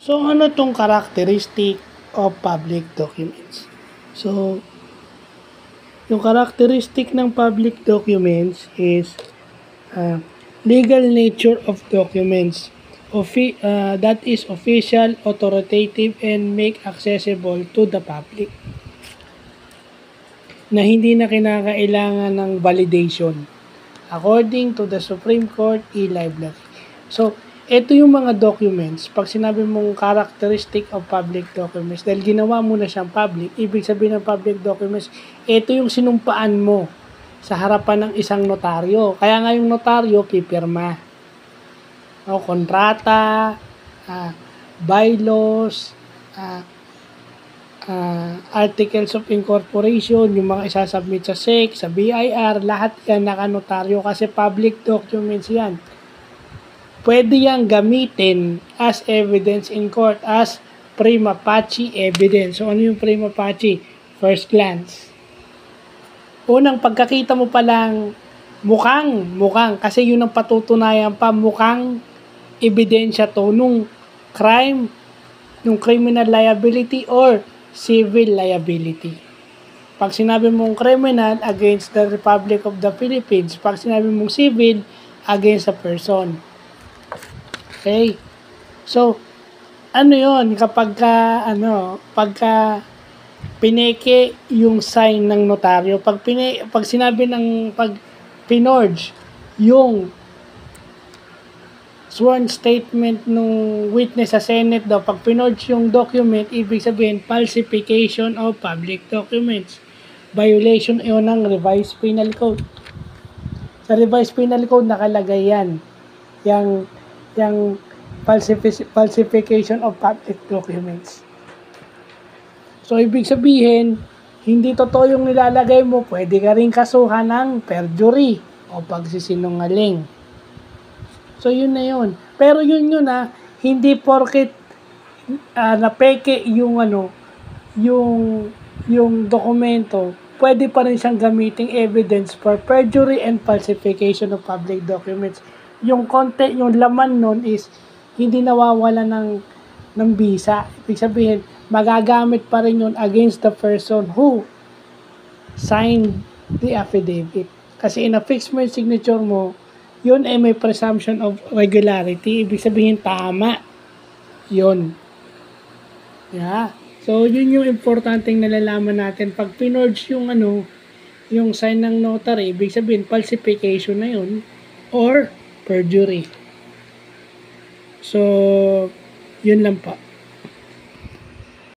So, ano tong characteristic of public documents? So, yung characteristic ng public documents is legal nature of documents. That is official, authoritative, and make accessible to the public. Na hindi na kinakailangan ng validation. According to the Supreme Court e-library. So, ito yung mga documents, pag sinabi mong characteristic of public documents, dahil ginawa mo na siyang public, ibig sabihin ng public documents, ito yung sinumpaan mo sa harapan ng isang notaryo. Kaya nga yung notaryo, pipirma. O, kontrata, bylaws, articles of incorporation, yung mga isasubmit sa SEC, sa BIR, lahat yan nakanotaryo kasi public documents yan. Pwede yang gamitin as evidence in court as prima facie evidence. So, ano yung prima facie? First glance. Unang pagkakita mo palang mukhang, kasi yun ang patutunayan pa, mukhang ebidensya to nung crime, nung criminal liability or civil liability. Pag sinabi mong criminal, against the Republic of the Philippines. Pag sinabi mong civil, against a person. Okay? So, ano yon pagka pineke yung sign ng notaryo, pag sinabi ng pinorge yung sworn statement ng witness sa Senate daw, pag pinorge yung document, ibig sabihin falsification of public documents. Violation yun ng revised penal code. Sa revised penal code nakalagay yan. Yung falsification of public documents. So, ibig sabihin, hindi totoo yung nilalagay mo, pwede ka rin kasuhan ng perjury o pagsisinungaling. So, yun na yun. Pero yun hindi porket napeke yung yung dokumento, pwede pa rin siyang gamiting evidence for perjury and falsification of public documents. Yung content, yung laman nun is hindi nawawala ng bisa. Ibig sabihin, magagamit pa rin yun against the person who signed the affidavit. Kasi in-affix mo yung signature mo, yun ay may presumption of regularity. Ibig sabihin, tama. Yun. Yeah. So, yun yung importanteng nalalaman natin. Pag pinorge yung yung sign ng notary, ibig sabihin, falsification na yun or perjury. So, yun lang pa.